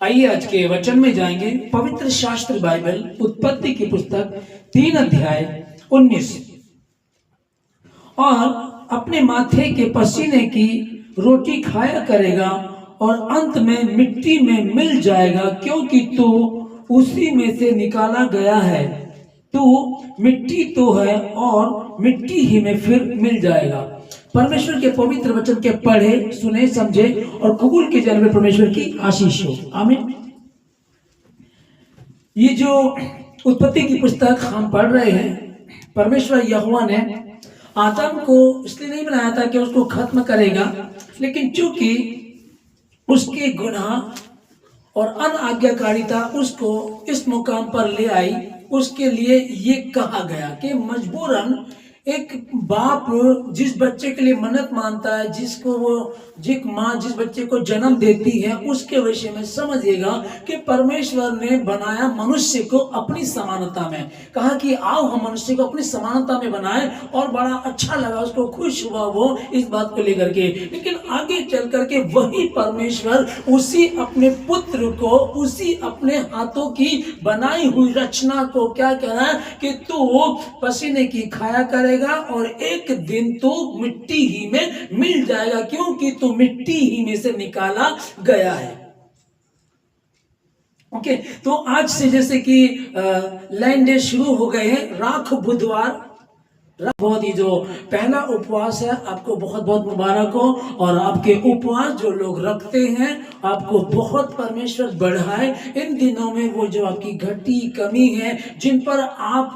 आइए आज के वचन में जाएंगे। पवित्र शास्त्र बाइबल उत्पत्ति की पुस्तक 3 अध्याय 19। और अपने माथे के पसीने की रोटी खाया करेगा और अंत में मिट्टी में मिल जाएगा, क्योंकि तू उसी में से निकाला गया है। तू मिट्टी तो है और मिट्टी ही में फिर मिल जाएगा। परमेश्वर के पवित्र वचन के पढ़े, सुने, समझे और कबूल किए जाने में परमेश्वर की आशीष हो। आमीन। ये जो उत्पत्ति की पुस्तक हम पढ़ रहे हैं, परमेश्वर यहोवा ने आदम को इसलिए नहीं बनाया था कि उसको खत्म करेगा, लेकिन चूंकि उसके गुनाह और अनाज्ञाकारिता उसको इस मुकाम पर ले आई, उसके लिए ये कहा गया कि मजबूरन एक बाप जिस बच्चे के लिए मन्नत मानता है, जिस माँ जिस बच्चे को जन्म देती है, उसके विषय में समझिएगा कि परमेश्वर ने बनाया मनुष्य को अपनी समानता में। कहा कि आओ हम मनुष्य को अपनी समानता में बनाए, और बड़ा अच्छा लगा, उसको खुश हुआ वो इस बात को लेकर के। लेकिन आगे चल करके वही परमेश्वर उसी अपने पुत्र को, उसी अपने हाथों की बनाई हुई रचना को क्या कह रहा है कि तू पसीने की खाया करेगा और एक दिन तो मिट्टी ही में मिल जाएगा, क्योंकि तो मिट्टी ही में से निकाला गया है। ओके, तो आज से जैसे कि लैंड डे शुरू हो गए हैं, राख बुधवार, बहुत ही जो पहला उपवास है, आपको बहुत बहुत मुबारक हो। और आपके उपवास जो लोग रखते हैं, आपको बहुत परमेश्वर बढ़ाए। इन दिनों में वो जो आपकी घटी कमी है, जिन पर आप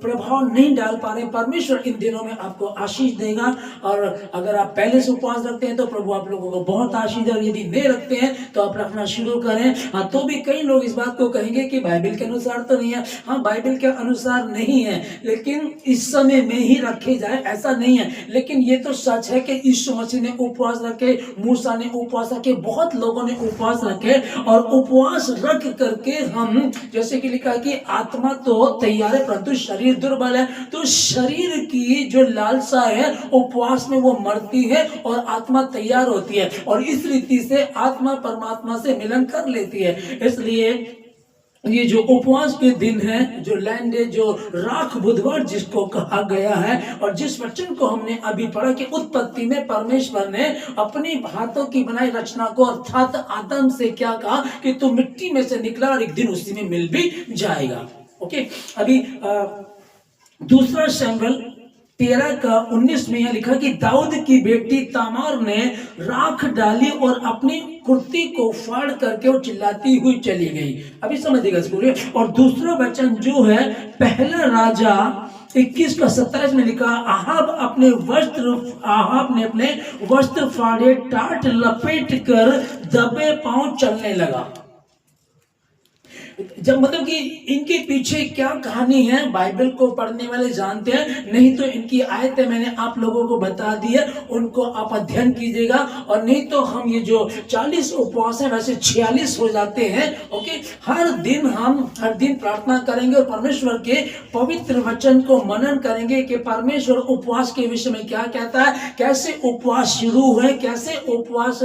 प्रभाव नहीं डाल पा रहे, परमेश्वर इन दिनों में आपको आशीष देगा। और अगर आप पहले से उपवास रखते हैं तो प्रभु आप लोगों को बहुत आशीष दे, और यदि नहीं रखते हैं तो आप रखना शुरू करें। हाँ, तो भी कई लोग इस बात को कहेंगे कि बाइबल के अनुसार तो नहीं है। हाँ, बाइबल के अनुसार नहीं है, लेकिन इस समय में ही रखे जाए ऐसा नहीं है। लेकिन ये तो सच है कि यीशु मसीह ने उपवास रखे, मूसा ने उपवास रखे, बहुत लोगों ने उपवास रखे। और उपवास रख करके हम, जैसे कि लिखा कि आत्मा तो तैयार है परंतु शरीर दुर्बल है, तो शरीर की जो लालसा है उपवास में वो मरती है और आत्मा तैयार होती है, और इस रीति से आत्मा परमात्मा से मिलन कर लेती है। इसलिए ये जो उपवास के दिन है, जो लैंड डे, जो राख बुधवार जिसको कहा गया है, और जिस वचन को हमने अभी पढ़ा कि उत्पत्ति में परमेश्वर ने अपनी हाथों की बनाई रचना को, अर्थात आदम से क्या कहा कि तू मिट्टी में से निकला और एक दिन उसी में मिल भी जाएगा। ओके, अभी दूसरा शमूएल 13:19 में यह लिखा कि दाऊद की बेटी तामार ने राख डाली और अपनी कुर्ती को फाड़ करके वो चिल्लाती हुई चली गई। अभी समझिएगा इसको। और दूसरा वचन जो है, पहला राजा 21:27 में लिखा, आहाब ने अपने वस्त्र फाड़े, टाट लपेट कर दबे पांव चलने लगा। जब मतलब कि इनके पीछे क्या कहानी है, बाइबल को पढ़ने वाले जानते हैं, नहीं तो इनकी आयतें मैंने आप लोगों को बता दी है, उनको आप अध्ययन कीजिएगा। और नहीं तो हम ये जो 40 उपवास है वैसे 46 हो जाते हैं। ओके, हर दिन प्रार्थना करेंगे और परमेश्वर के पवित्र वचन को मनन करेंगे कि परमेश्वर उपवास के विषय में क्या कहता है, कैसे उपवास शुरू हुए, कैसे उपवास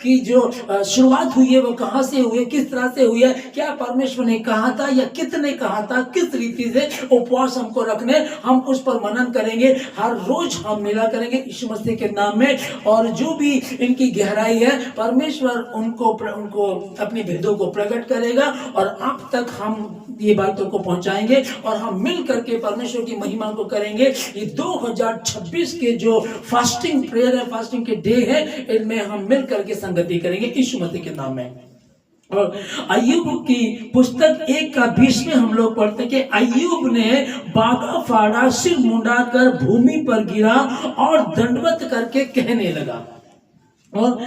की जो शुरुआत हुई है वो कहां से हुई है, किस तरह से हुई है, क्या परमेश्वर ने कहा था या कितने कहा था, किस रीति से उपवास हमको रखने, हम उस पर मनन करेंगे। हर रोज हम मिला करेंगे यीशु मसीह के नाम में, और जो भी इनकी गहराई है परमेश्वर उनको अपने भेदों को प्रकट करेगा, और आप तक हम ये बातों को पहुंचाएंगे, और हम मिल करके परमेश्वर की महिमा को करेंगे। ये 2026 के जो फास्टिंग प्रेयर है, फास्टिंग के डे है, इनमें हम मिल करके संगति करेंगे यीशु मसीह के नाम में। और अय्यूब की पुस्तक 1:20 में हम लोग पढ़ते हैं कि अय्यूब ने बागा फाड़ा, सिर मुंडा कर भूमि पर गिरा और दंडवत करके कहने लगा। और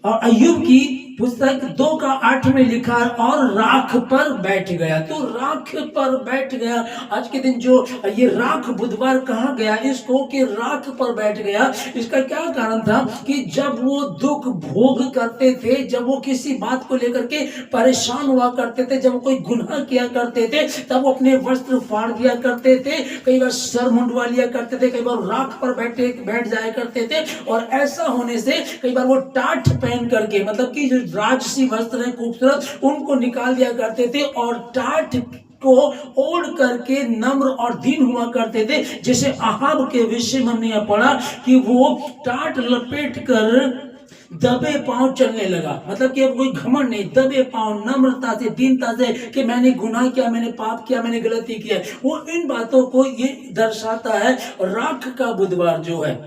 अय्यूब की पुस्तक 2:8 में लिखा, और राख पर बैठ गया। तो राख पर बैठ गया। आज के दिन जो ये राख बुधवार कहा गया इसको कि राख पर बैठ गया, इसका क्या कारण था कि जब वो दुख भोग करते थे, जब वो किसी बात को लेकर के परेशान हुआ करते थे, जब वो कोई गुनाह किया करते थे, तब वो अपने वस्त्र फाड़ दिया करते थे, कई बार सर मुंडवा लिया करते थे, कई बार राख पर बैठ जाया करते थे। और ऐसा होने से कई बार वो टाट पहन करके, मतलब कि जो राजसी वस्त्र हैं खूबसूरत, उनको निकाल दिया करते थे और टाट को ओढ़ करके नम्र और दीन हुआ करते थे। जैसे अहाब के विषय में हमने यह पढ़ा कि वो टाट लपेट कर दबे पांव चलने लगा, मतलब कि अब कोई घमंड नहीं, दबे पांव नम्रता से दीनता से कि मैंने गुनाह किया, मैंने पाप किया, मैंने गलती किया। वो इन बातों को ये दर्शाता है राख का बुधवार जो है।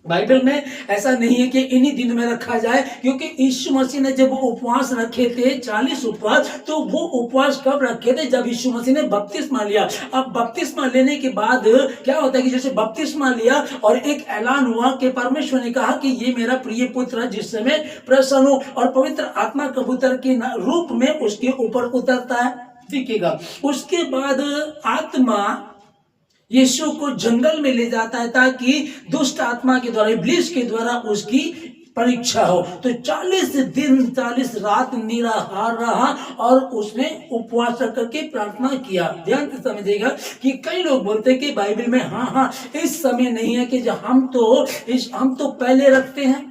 बाइबल में ऐसा नहीं है कि इन्हीं दिन में रखा जाए, क्योंकि यीशु मसीह ने जब उपवास रखे थे 40 उपवास, तो वो उपवास कब रखे थे? जब यीशु मसीह ने बपतिस्मा लिया। अब बपतिस्मा लेने के बाद क्या होता है कि जैसे बपतिस्मा लिया और एक ऐलान हुआ कि परमेश्वर ने कहा कि ये मेरा प्रिय पुत्र है जिससे मैं प्रसन्न हूं, और पवित्र आत्मा कबूतर के रूप में उसके ऊपर उतरता है, दिखेगा। उसके बाद आत्मा यीशु को जंगल में ले जाता है ताकि दुष्ट आत्मा के द्वारा, इब्लीस के द्वारा उसकी परीक्षा हो। तो 40 दिन 40 रात निराहार रहा और उसने उपवास करके प्रार्थना किया। ध्यान से समझिएगा कि कई लोग बोलते हैं कि बाइबल में हाँ इस समय नहीं है कि हम तो पहले रखते हैं।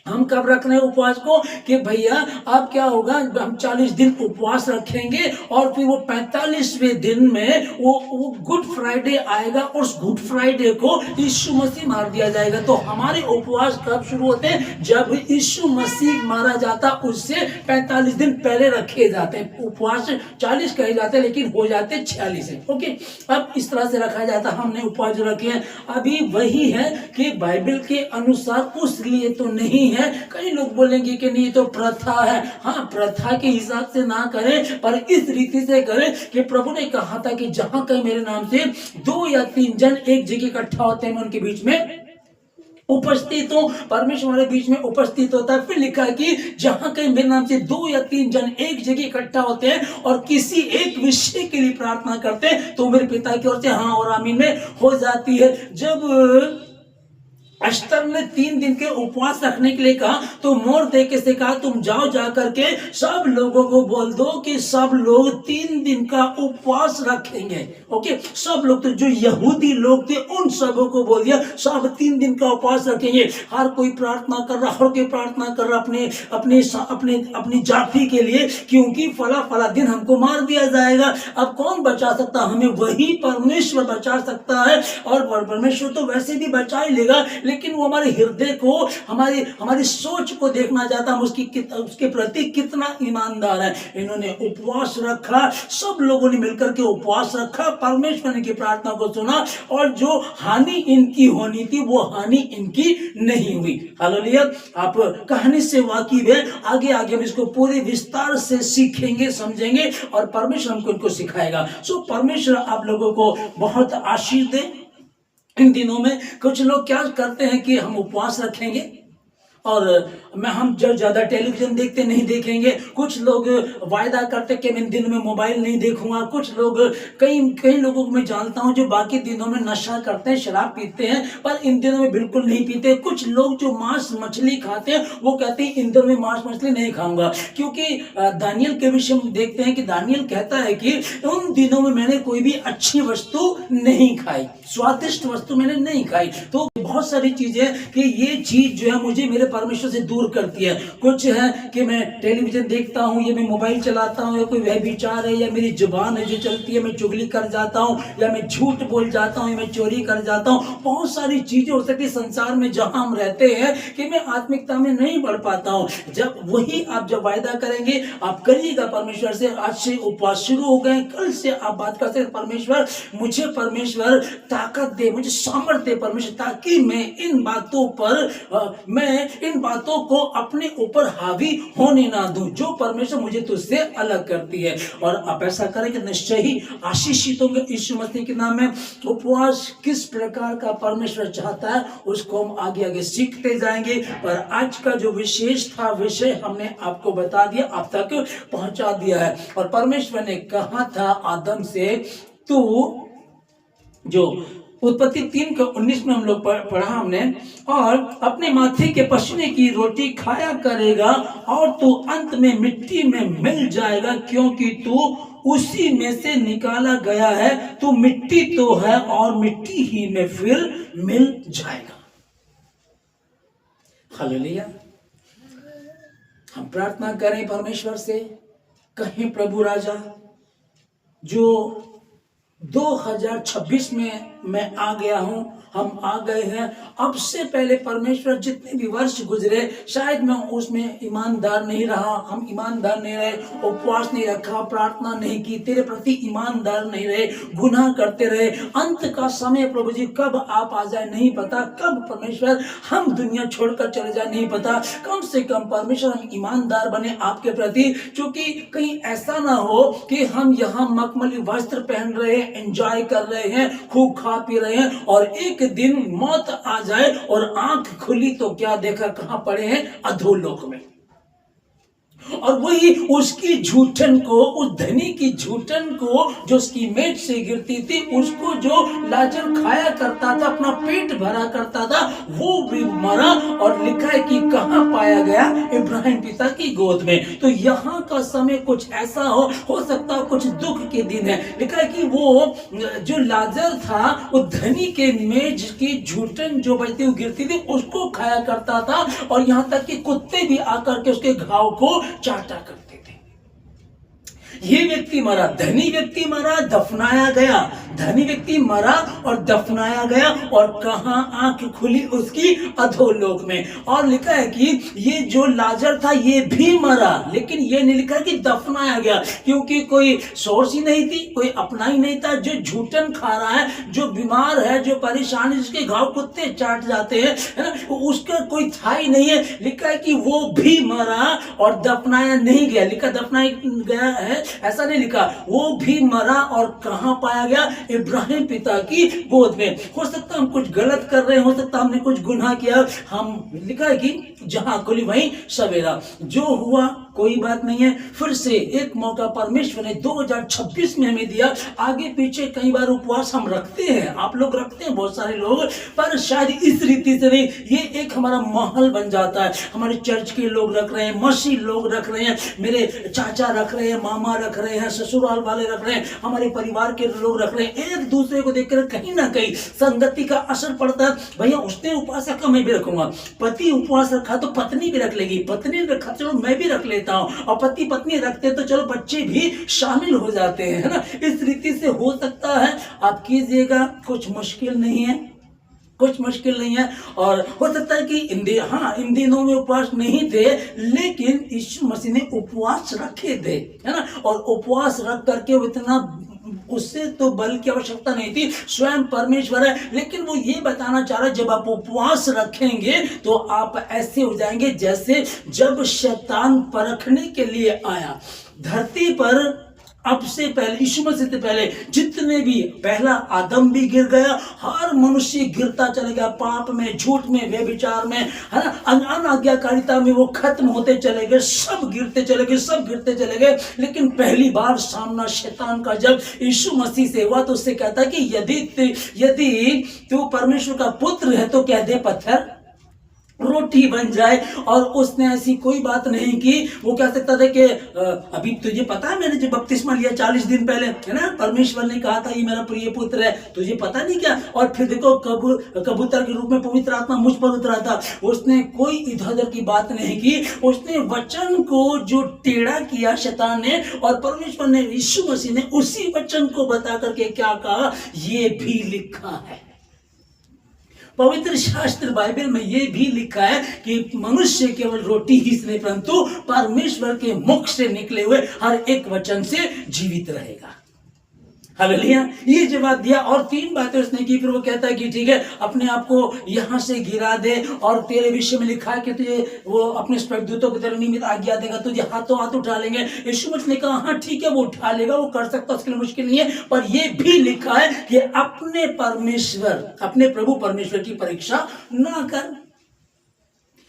हम कब रख रहे हैं उपवास को कि भैया अब क्या होगा, हम 40 दिन उपवास रखेंगे और फिर वो 45वें दिन में वो गुड फ्राइडे आएगा और उस गुड फ्राइडे को यीशु मसीह मार दिया जाएगा। तो हमारे उपवास कब शुरू होते हैं? जब यीशु मसीह मारा जाता, उससे 45 दिन पहले रखे जाते हैं। उपवास 40 कहे जाते हैं लेकिन हो जाते 46 है। ओके, अब इस तरह से रखा जाता। हमने उपवास रखे हैं, अभी वही है कि बाइबल के अनुसार उस लिए तो नहीं है। कई लोग बोलेंगे कि नहीं तो प्रथा है। हाँ, प्रथा के हिसाब से ना करें, पर इस रीति से करें कि प्रभु ने कहा था कि जहां कहीं मेरे नाम से 2 या 3 जन एक जगह इकट्ठा होते हैं, मैं उनके बीच में उपस्थित हो। परमेश्वर हमारे बीच में उपस्थित होता है। फिर लिखा है कि जहां कहीं मेरे नाम से 2 या 3 जन एक जगह इकट्ठा होते हैं और किसी एक विषय के लिए प्रार्थना करते हैं तो मेरे पिता की ओर से हाँ और आमीन में हो जाती है। जब अश्तर ने 3 दिन के उपवास रखने के लिए कहा तो मोर्देकै से कहा तुम जाओ, जा करके सब लोगों को बोल दो कि सब लोग 3 दिन का उपवास रखेंगे। ओके, सब लोग, तो जो यहूदी लोग थे उन सबों को बोल दिया सब 3 दिन का उपवास रखेंगे। हर कोई प्रार्थना कर रहा, हर कोई प्रार्थना कर रहा अपनी जाति के लिए, क्योंकि फला दिन हमको मार दिया जाएगा। अब कौन बचा सकता? हमें वही परमेश्वर बचा सकता है। और परमेश्वर तो वैसे भी बचा ही लेगा, लेकिन वो हमारे हृदय को, हमारी सोच को देखना चाहता है, उसके प्रति कितना ईमानदार है। इन्होंने उपवास रखा, सब लोगों ने मिलकर के उपवास रखा, परमेश्वर ने की प्रार्थना को सुना और जो हानि इनकी होनी थी वो हानि इनकी नहीं हुई। हालेलुया। आप कहानी से वाकिफ है, आगे हम इसको पूरे विस्तार से सीखेंगे, समझेंगे और परमेश्वर हमको इनको सिखाएगा। सो परमेश्वर आप लोगों को बहुत आशीष दे। इन दिनों में कुछ लोग क्या करते हैं कि हम उपवास रखेंगे और हम जो ज्यादा टेलीविजन देखते नहीं देखेंगे। कुछ लोग वायदा करते कि मैं इन दिनों में मोबाइल नहीं देखूंगा। कुछ लोग, कई लोगों को मैं जानता हूं जो बाकी दिनों में नशा करते हैं, शराब पीते हैं, पर इन दिनों में बिल्कुल नहीं पीते। कुछ लोग जो मांस मछली खाते हैं वो कहते हैं इन दिनों में मांस मछली नहीं खाऊंगा, क्योंकि दानियल के विषय में देखते हैं कि दानियल कहता है कि उन दिनों में मैंने कोई भी अच्छी वस्तु नहीं खाई, स्वादिष्ट वस्तु मैंने नहीं खाई। तो बहुत सारी चीजें कि ये चीज जो है मुझे मेरे परमेश्वर से दूर करती है। कुछ है कि मैं टेलीविजन देखता हूँ या मैं मोबाइल चलाता हूँ या कोई व्यभिचार है या मेरी जुबान है जो चलती है, मैं चुगली कर जाता हूँ या मैं झूठ बोल जाता हूँ या मैं चोरी कर जाता हूँ। बहुत सारी चीजें हो सकती है संसार में जहां हम रहते हैं कि मैं आत्मिकता में नहीं बढ़ पाता हूँ। आप जब वायदा करेंगे, आप करिएगा परमेश्वर से, आज से उपवास शुरू हो गए, कल से आप बात करते हैं परमेश्वर ताकत दे, मुझे सामर्थ्य दे परमेश्वर, ताकि मैं इन बातों को अपने ऊपर हावी होने ना दूं जो परमेश्वर मुझे तुझसे अलग करती है। और आप ऐसा करेंगे निश्चय ही आशीषित होंगे यीशु मसीह के नाम में। उपवास किस प्रकार का परमेश्वर चाहता है उसको हम आगे सीखते जाएंगे। पर आज का जो विषय हमने आपको बता दिया, आप तक पहुंचा दिया है। और परमेश्वर ने कहा था आदम से, तू जो उत्पत्ति 3:19 में हम लोग पढ़ा हमने, और अपने माथे के पसीने की रोटी खाया करेगा और तू अंत में मिट्टी में मिल जाएगा, क्योंकि तू उसी में से निकाला गया है। तू मिट्टी तो है और मिट्टी ही में फिर मिल जाएगा। हालेलुया, हम प्रार्थना करें परमेश्वर से, कहें प्रभु राजा, जो 2026 में मैं आ गया हूं, हम आ गए हैं। अब से पहले परमेश्वर जितने भी वर्ष गुजरे, शायद मैं उसमें ईमानदार नहीं रहा, हम ईमानदार नहीं रहे, उपवास नहीं रखा, प्रार्थना नहीं की, तेरे प्रति ईमानदार नहीं रहे, गुनाह करते रहे। अंत का समय प्रभु जी कब आप आ जाए नहीं पता, कब परमेश्वर हम दुनिया छोड़कर चले जाए नहीं पता। कम से कम परमेश्वर हम ईमानदार बने आपके प्रति, क्योंकि कहीं ऐसा ना हो कि हम यहाँ मखमली वस्त्र पहन रहे हैं, एंजॉय कर रहे हैं, खूब खा पी रहे हैं, और एक दिन मौत आ जाए और आंख खुली तो क्या देखा, कहां पड़े हैं, अधोलोक में। और वही उसकी झूठन को, उस धनी की झूठन को जो उसकी मेज से गिरती थी, उसको जो लाजर खाया करता था, अपना पेट भरा करता था, वो भी मरा। और लिखा है कि कहां पाया गया, इब्राहिम पिता की गोद में। तो यहाँ का समय कुछ ऐसा हो सकता है कुछ दुख के दिन है। लिखा है कि वो जो लाजर था, वो धनी के मेज की झूठन जो बचती हुई गिरती थी, उसको खाया करता था, और यहाँ तक कि कुत्ते भी आकर के उसके घाव को चाटा करते थे। ये व्यक्ति मरा, धनी व्यक्ति मरा, दफनाया गया, धनी व्यक्ति मरा और दफनाया गया, और कहां आंख खुली उसकी, अधोलोक में। और लिखा है कि ये जो लाजर था ये भी मरा, लेकिन ये नहीं लिखा कि दफनाया गया, क्योंकि कोई सोर्स ही नहीं थी, कोई अपना ही नहीं था। जो झूठन खा रहा है, जो बीमार है, जो परेशान है, जिसके घाव कुत्ते चाट जाते हैं, है ना, उसका कोई था ही नहीं है। लिखा है कि वो भी मरा और दफनाया नहीं गया। लिखा दफनाया गया है, ऐसा नहीं लिखा, वो भी मरा और कहां पाया गया, इब्राहिम पिता की गोद में। हो सकता हम कुछ गलत कर रहे हैं, हो सकता हमने कुछ गुनाह किया, हम लिखा है कि जहां खुली वहीं सवेरा। जो हुआ कोई बात नहीं है, फिर से एक मौका परमेश्वर ने 2026 में हमें दिया। आगे पीछे कई बार उपवास हम रखते हैं, आप लोग रखते हैं, बहुत सारे लोग, पर शायद इस रीति से नहीं। ये एक हमारा माहौल बन जाता है, हमारे चर्च के लोग रख रहे हैं, मसीह लोग रख रहे हैं, मेरे चाचा रख रहे हैं, मामा रख रहे हैं, ससुराल वाले रख रहे हैं, हमारे परिवार के लोग रख रहे हैं। एक दूसरे को देखकर कहीं ना कहीं संगति का असर पड़ता है। भैया उसने उपवास रखा, मैं भी रखूंगा, पति उपवास रखा तो पत्नी भी रख लेगी, पत्नी रखा चलो मैं भी रख लेता हूं, और पति पत्नी रखते तो चलो बच्चे भी शामिल हो जाते हैं, है ना। इस रीति से हो सकता है, आप कीजिएगा, कुछ मुश्किल नहीं है, कुछ मुश्किल नहीं है। और हो सकता है कि इन दिनों में उपवास नहीं थे, लेकिन यीशु मसीह ने उपवास रखे थे, है ना, और उपवास रख करके वो इतना, उससे तो बल की आवश्यकता नहीं थी, स्वयं परमेश्वर है। लेकिन वो ये बताना चाह रहा है, जब आप उपवास रखेंगे तो आप ऐसे हो जाएंगे जैसे जब शैतान परखने के लिए आया धरती पर। अब से पहले, यीशु मसीह से पहले जितने भी, पहला आदम भी गिर गया, हर मनुष्य गिरता चले गया, पाप में, झूठ में, व्यभिचार में, है ना, अनाज्ञाकारिता में, वो खत्म होते चले गए, सब गिरते चले गए, सब गिरते चले गए। लेकिन पहली बार सामना शैतान का जब यीशु मसीह से हुआ, तो उससे कहता कि यदि तू परमेश्वर का पुत्र है तो कह दे पत्थर रोटी बन जाए। और उसने ऐसी कोई बात नहीं की। वो कह सकता था कि अभी तुझे पता है मैंने जब बपतिस्मा लिया 40 दिन पहले, है ना, परमेश्वर ने कहा था ये मेरा प्रिय पुत्र है, तुझे पता नहीं क्या। और फिर देखो कबूतर के रूप में पवित्र आत्मा मुझ पर उतरा था। उसने कोई इधर उधर की बात नहीं की, उसने वचन को जो टेढ़ा किया शैतान ने, और परमेश्वर ने, यीशु मसीह ने उसी वचन को बता करके क्या कहा, ये भी लिखा है पवित्र शास्त्र बाइबल में, ये भी लिखा है कि मनुष्य केवल रोटी ही से नहीं परंतु परमेश्वर के मुख से निकले हुए हर एक वचन से जीवित रहेगा। हालेलुया। ये जवाब दिया, और 3 बातें उसने की। फिर वो कहता है कि ठीक है, अपने आप को यहां से गिरा दे, और तेरे विषय में लिखा है कि तुझे वो अपने स्वर्गदूतों को तेरे निमित्त आज्ञा देगा, तुझे हाथों हाथ उठा लेंगे। यीशु मसीह ने कहा हाँ ठीक है, वो उठा लेगा, वो कर सकता, उसके लिए मुश्किल नहीं है। पर ये भी लिखा है कि अपने प्रभु परमेश्वर की परीक्षा ना कर।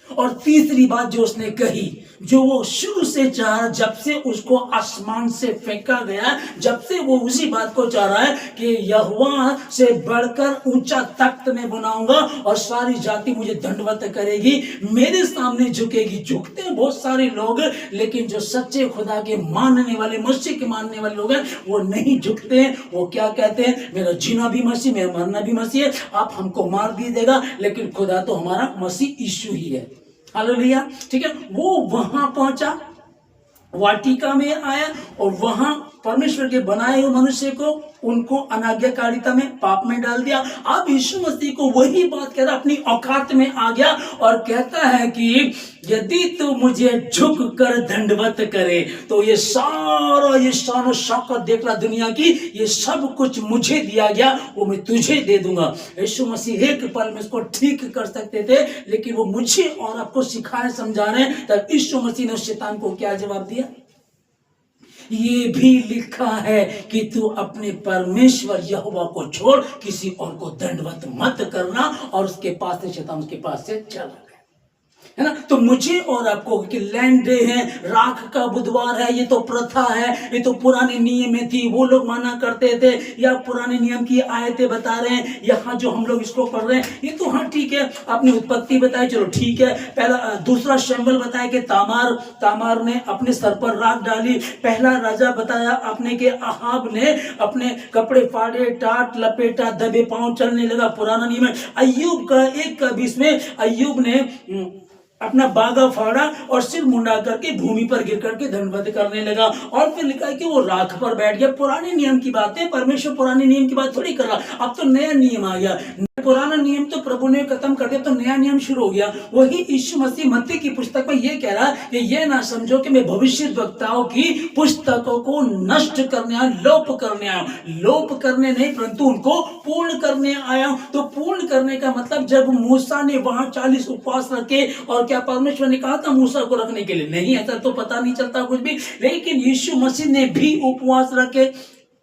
और तीसरी बात जो उसने कही, जो वो शुरू से चाह, जब से उसको आसमान से फेंका गया, जब से वो उसी बात को चाह रहा है कि यहोवा से बढ़कर ऊंचा तख्त में बनाऊंगा और सारी जाति मुझे दंडवत करेगी, मेरे सामने झुकेगी। झुकते हैं बहुत सारे लोग, लेकिन जो सच्चे खुदा के मानने वाले, मसीह के मानने वाले लोग हैं, वो नहीं झुकते हैं। वो क्या कहते हैं, मेरा जीना भी मसीह, मेरा मरना भी मसीह है, आप हमको मार दीजिएगा, लेकिन खुदा तो हमारा मसीह यीशु ही है। हालेलुया। ठीक है, वो वहां पहुंचा, वाटिका में आया और वहां परमेश्वर के बनाए हुए मनुष्य को उनको अनाज्ञाकारिता में, पाप में डाल दिया। अब यीशु मसीह को वही बात कह रहा, अपनी औकात में आ गया और कहता है कि यदि तू मुझे झुक कर दंडवत करे तो ये सारा, ये शान शौकत देख रहा दुनिया की, ये सब कुछ मुझे दिया गया, वो मैं तुझे दे दूंगा। यीशु मसीह एक पल में इसको ठीक कर सकते थे, लेकिन वो मुझे और आपको सिखाए समझा रहे हैं। तब यीशु मसीह ने शैतान को क्या जवाब दिया? ये भी लिखा है कि तू अपने परमेश्वर यहोवा को छोड़ किसी और को दंडवत मत करना, और उसके पास से शैतान उसके पास से चला गया, है ना। तो मुझे और आपको कि लैंड डे है, राख का बुधवार है, ये तो प्रथा है, ये तो पुराने नियम में थी, वो लोग माना करते थे, या पुराने नियम की आयतें बता रहे हैं यहाँ जो हम लोग इसको पढ़ रहे हैं, ये तो हाँ ठीक है, आपने उत्पत्ति बताई, चलो ठीक है। पहला दूसरा शम्बल बताया कि तामार ने अपने सर पर राख डाली। पहला राजा बताया आपने कि अहाब ने अपने कपड़े फाड़े, टाट लपेटा, दबे पांव चलने लगा, पुराना नियम है। अय्यूब का 1:20 में अय्यूब ने अपना बागा फाड़ा और सिर मुंडा करके भूमि पर गिर करके दंडवत करने लगा, और फिर लिखा है कि वो राख पर बैठ गया। पुराने नियम की बात है, परमेश्वर पुराने नियम की बात थोड़ी कर रहा, अब तो नया नियम आ गया। पुराना नियम तो प्रभु ने खत्म कर दिया, तो नया नियम शुरू हो गया। वही यीशु मसीह मत्ती की पुस्तक में ये कह रहा है कि ये ना समझो कि मैं भविष्यद्वक्ताओं की पुस्तकों को नष्ट करने आया, लोप करने आया। लोप करने नहीं, परंतु उनको पूर्ण करने आया। तो पूर्ण करने का मतलब, जब मूसा ने वहां 40 उपवास रखे, और क्या परमेश्वर ने कहा था मूसा को रखने के लिए? नहीं, ऐसा तो पता नहीं चलता कुछ भी, लेकिन यीशु मसीह ने भी उपवास रखे।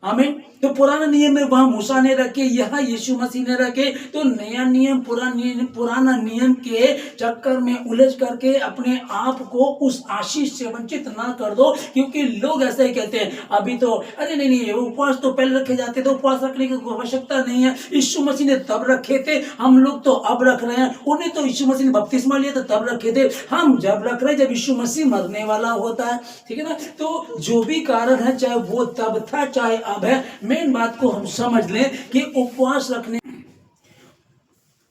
आमीन। तो पुराना नियम में वहां मूसा ने रखे, यहाँ यीशु मसीह ने रखे। तो नया नियम पुराना नियम के चक्कर में उलझ करके अपने आप को उस आशीष से वंचित ना कर दो, क्योंकि लोग ऐसे ही कहते हैं अभी तो, अरे नहीं, उपवास तो पहले रखे जाते थे, उपवास रखने की आवश्यकता नहीं है, यीशु मसीह ने तब रखे थे, हम लोग तो अब रख रहे हैं। उन्हें तो यीशु मसीह ने बपतिस्मा लिया था तब रखे थे, हम जब रख रहे हैं जब यीशु मसीह मरने वाला होता है, ठीक है ना। तो जो भी कारण है, चाहे वो तब था चाहे अब है, मेन बात को हम समझ लें कि उपवास रखने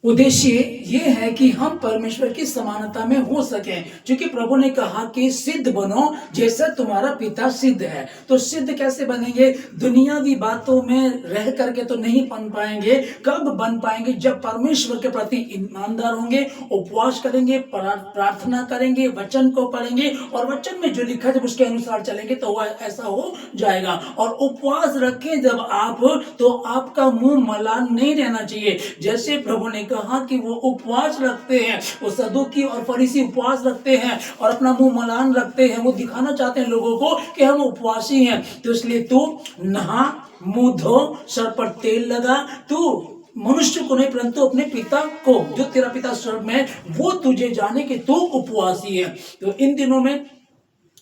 उद्देश्य ये है कि हम परमेश्वर की समानता में हो सकें, क्योंकि प्रभु ने कहा कि सिद्ध बनो जैसा तुम्हारा पिता सिद्ध है। तो सिद्ध कैसे बनेंगे? दुनियावी बातों में रह करके तो नहीं बन पाएंगे। कब बन पाएंगे? जब परमेश्वर के प्रति ईमानदार होंगे, उपवास करेंगे, प्रार्थना करेंगे, वचन को पढ़ेंगे, और वचन में जो लिखा है जब उसके अनुसार चलेंगे तो वह ऐसा हो जाएगा। और उपवास रखें जब आप, तो आपका मुंह मलान नहीं रहना चाहिए। जैसे प्रभु ने कहा कि वो उपवास रखते हैं, वो सदूकी और फरीसी उपवास रखते हैं और अपना मुंह मलान रखते हैं, वो दिखाना चाहते हैं लोगों को कि हम उपवासी हैं। तो इसलिए तू नहा, मुंह धो, सर पर तेल लगा, तू मनुष्य को नहीं परंतु अपने पिता को, जो तेरा पिता स्वर्ग में है, वो तुझे जाने कि तू उपवासी है। तो इन दिनों में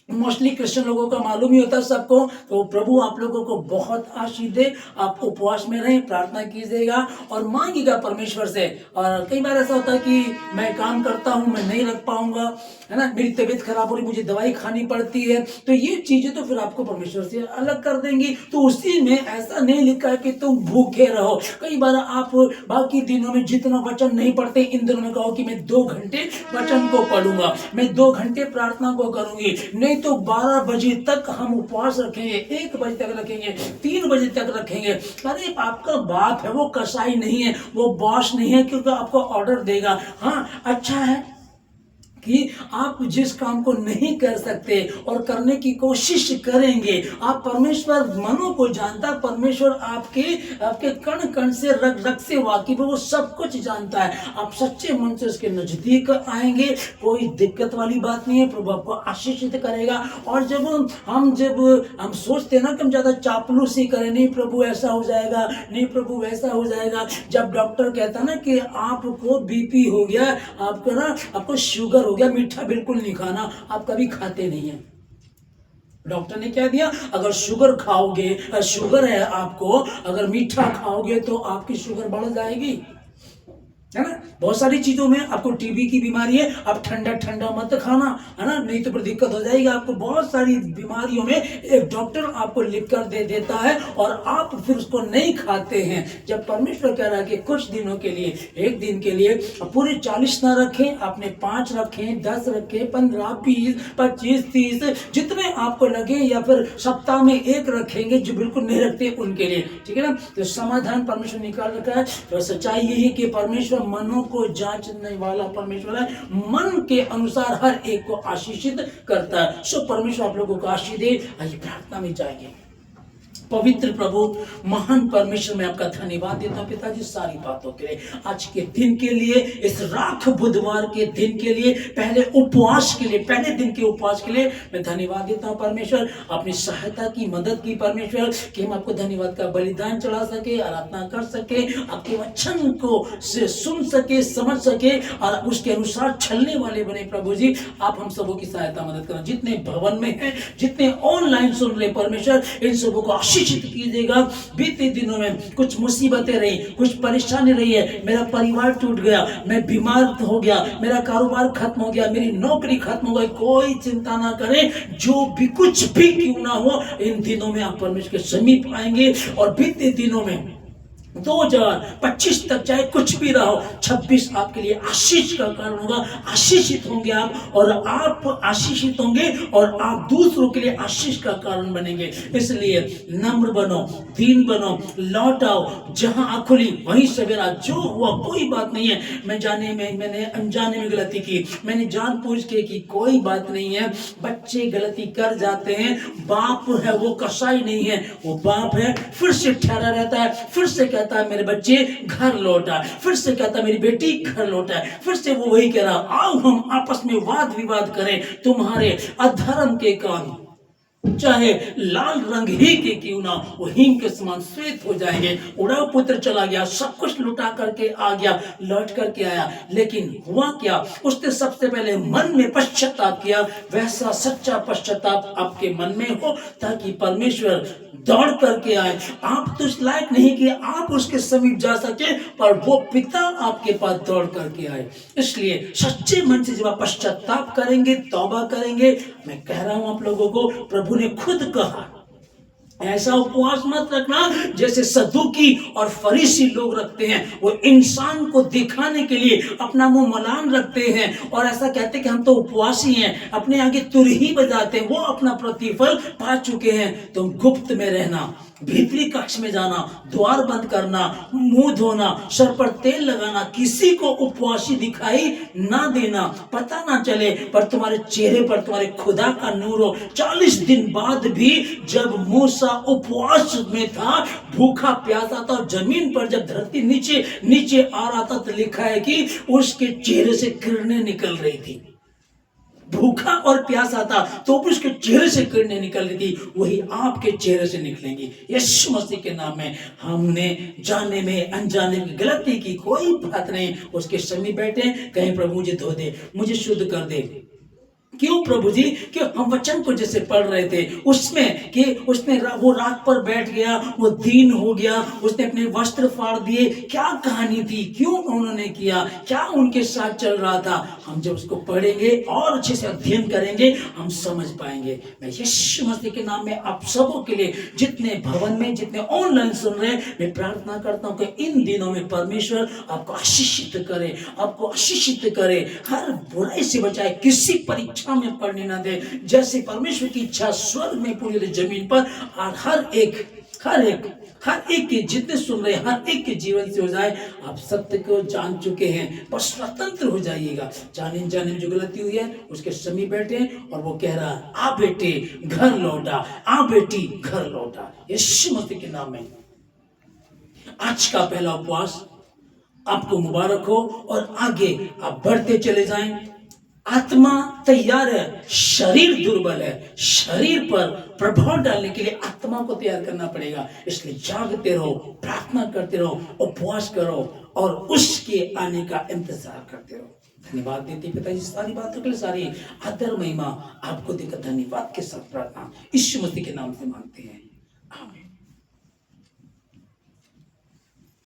मोस्टली क्रिश्चियन लोगों का मालूम ही होता है सबको। तो प्रभु आप लोगों को बहुत आशीष दे, आप उपवास में रहें, प्रार्थना कीजिएगा और मांगिएगा परमेश्वर से। और कई बार ऐसा होता है कि मैं काम करता हूं, मैं नहीं रख पाऊंगा, है ना, मेरी तबीयत खराब हो रही, मुझे दवाई खानी पड़ती है, तो ये चीजें तो फिर आपको परमेश्वर से अलग कर देंगी। तो उसी में ऐसा नहीं लिखा है कि तुम भूखे रहो। कई बार आप बाकी दिनों में जितना वचन नहीं पढ़ते, इन दिनों में कहो कि मैं 2 घंटे वचन को पढ़ूंगा, मैं 2 घंटे प्रार्थना को करूंगी, नहीं तो 12 बजे तक हम उपवास रखेंगे, 1 बजे तक रखेंगे, 3 बजे तक रखेंगे। अरे आपका बाप है, वो कसाई नहीं है, वो बॉस नहीं है, क्योंकि आपको ऑर्डर देगा। हाँ, अच्छा है कि आप जिस काम को नहीं कर सकते और करने की कोशिश करेंगे, आप परमेश्वर मनों को जानता, परमेश्वर आपके कण कण से रग रग से वाकिफ है, वो सब कुछ जानता है। आप सच्चे मन से उसके नजदीक आएंगे, कोई दिक्कत वाली बात नहीं है, प्रभु आपको आशीषित करेगा। और जब हम सोचते हैं ना कि हम ज्यादा चापलूसी करें, नहीं प्रभु ऐसा हो जाएगा, नहीं प्रभु वैसा हो जाएगा। जब डॉक्टर कहता ना कि आपको बीपी हो गया, आपको शुगर हो गया, मीठा बिल्कुल नहीं खाना, आप कभी खाते नहीं है। डॉक्टर ने क्या दिया? अगर शुगर खाओगे, शुगर है आपको, अगर मीठा खाओगे तो आपकी शुगर बढ़ जाएगी। है ना। बहुत सारी चीजों में आपको टीबी की बीमारी है, आप ठंडा ठंडा मत खाना, है ना, नहीं तो फिर दिक्कत हो जाएगी आपको। बहुत सारी बीमारियों में एक डॉक्टर आपको लिख कर दे देता है और आप फिर उसको नहीं खाते हैं। जब परमेश्वर कह रहा है कि कुछ दिनों के लिए, एक दिन के लिए पूरे 40 ना रखें, आपने 5 रखें, 10 रखें, 15, 20, 25, 30 जितने आपको लगे, या फिर सप्ताह में एक रखेंगे जो बिल्कुल नहीं रखते उनके लिए, ठीक है ना। तो समाधान परमेश्वर निकाल रखा है। तो सच्चाई यही कि परमेश्वर मनों को जांचने वाला परमेश्वर है, मन के अनुसार हर एक को आशीषित करता है। सो परमेश्वर आप लोगों को आशीष दे। आइए प्रार्थना में जाएंगे। पवित्र प्रभु महान परमेश्वर, मैं आपका धन्यवाद देता हूं पिताजी सारी बातों के लिए, आज के दिन के लिए, इस राख बुधवार के दिन के लिए, पहले उपवास के लिए, पहले दिन के उपवास के लिए मैं धन्यवाद देता हूं परमेश्वर। अपनी सहायता की, मदद की परमेश्वर, कि हम आपको धन्यवाद का बलिदान चढ़ा सके, आराधना कर सके, आपके वचन को से सुन सके, समझ सके और उसके अनुसार चलने वाले बने। प्रभु जी आप हम सबों की सहायता मदद करें, जितने भवन में हैं, जितने ऑनलाइन सुन रहे परमेश्वर, इन सबों को आशीषित कीजिएगा। बीते दिनों में कुछ मुसीबतें रही, कुछ परेशानी रही है, मेरा परिवार टूट गया, मैं बीमार हो गया, मेरा कारोबार खत्म हो गया, मेरी नौकरी खत्म हो गई, कोई चिंता ना करें। जो भी कुछ भी क्यों ना हो, इन दिनों में आप परमेश्वर के समीप आएंगे और बीते दिनों में 2025 तक चाहे कुछ भी रहो, 26 आपके लिए आशीष का कारण होगा। आशीषित होंगे आप, और आप आशीषित होंगे और आप दूसरों के लिए आशीष का कारण बनेंगे। इसलिए नम्र बनो, दीन बनो, लौट आओ, जहां आँख खुली वहीं सवेरा। जो हुआ कोई बात नहीं है, मैंने अनजाने में गलती की, मैंने जानबूझ के की, कोई बात नहीं है। बच्चे गलती कर जाते हैं, बाप है वो कसाई नहीं है, वो बाप है, फिर से ठहरा रहता है, फिर से कहता है मेरे बच्चे घर लौटा, फिर से कहता है मेरी बेटी घर लौटा, फिर से वो वही कह रहा, आओ हम आपस में वाद विवाद करें, तुम्हारे अधर्म के काम चाहे लाल रंग ही के क्यों ना, वो हिम के समान श्वेत हो जाएंगे। उड़ाव पुत्र चला गया, सब कुछ लुटा करके आ गया, लौट करके आया, लेकिन हुआ क्या, उसने सबसे पहले मन में पश्चाताप किया। वैसा सच्चा पश्चाताप आपके मन में हो, ताकि परमेश्वर दौड़ करके आए। आप तो इस लायक नहीं कि आप उसके समीप जा सके, पर वो पिता आपके पास दौड़ करके आए। इसलिए सच्चे मन से जब आप पश्चाताप करेंगे, तौबा करेंगे, मैं कह रहा हूं आप लोगों को, प्रभु ने खुद कहा ऐसा उपवास मत रखना जैसे सदूकी और फरीसी लोग रखते हैं। वो इंसान को दिखाने के लिए अपना मुंह मलान रखते हैं और ऐसा कहते हैं कि हम तो उपवासी हैं, अपने आगे तुरही बजाते हैं। वो अपना प्रतिफल पा चुके हैं। तुम गुप्त में रहना, भीतरी कक्ष में जाना, द्वार बंद करना, मुंह धोना, सर पर तेल लगाना, किसी को उपवासी दिखाई ना देना, पता ना चले, पर तुम्हारे चेहरे पर तुम्हारे खुदा का नूर हो। 40 दिन बाद भी जब मूसा उपवास में था, भूखा प्यासा था, जमीन पर जब धरती नीचे नीचे आ रहा था, तो लिखा है कि उसके चेहरे से किरणें निकल रही थी। भूखा और प्यासा था तो उसके चेहरे से किरणें निकल रही थी, वही आपके चेहरे से निकलेंगी यीशु मसीह के नाम में। हमने जाने में अनजाने में गलती की, कोई बात नहीं, उसके समीप बैठे, कहीं प्रभु मुझे धो दे, मुझे शुद्ध कर दे। क्यों प्रभु जी? कि हम वचन को जैसे पढ़ रहे थे उसमें कि उसने वो रात पर बैठ गया, वो दीन हो गया, उसने अपने वस्त्र फाड़ दिए। क्या कहानी थी, क्यों उन्होंने किया, क्या उनके साथ चल रहा था? हम जब उसको पढ़ेंगे और अच्छे से अध्ययन करेंगे, हम समझ पाएंगे। मैं यीशु मसीह के नाम में आप सबों के लिए, जितने भवन में, जितने ऑनलाइन सुन रहे हैं, मैं प्रार्थना करता हूँ कि इन दिनों में परमेश्वर आपको आशीषित करे, आपको आशीषित करे, हर बुराई से बचाए, किसी परीक्षा में पड़ने ना दे। जैसे परमेश्वर की इच्छा स्वर्ग में पूरी जमीन पर, और हर एक के, जितने सुन रहे, हर एक के जीवन से हो जाए। आप सत्य को जान चुके हैं, पर स्वतंत्र हो जाइएगा। जाने जाने में जो गलती हुई है उसके समीप बैठे और वो कह रहा है, आ बेटे घर लौटा, आ बेटी घर लौटा, यीशु मसीह के नाम में। आज का पहला उपवास आपको मुबारक हो और आगे आप बढ़ते चले जाएं। आत्मा तैयार है, शरीर दुर्बल है। शरीर पर प्रभाव डालने के लिए आत्मा को तैयार करना पड़ेगा। इसलिए जागते रहो, प्रार्थना करते रहो, उपवास करो और उसके आने का इंतजार करते रहो। धन्यवाद देते पिताजी सारी बातों के लिए, सारी आदर महिमा आपको देकर धन्यवाद के साथ प्रार्थना यीशु मसीह के नाम से मांगते हैं, आमीन।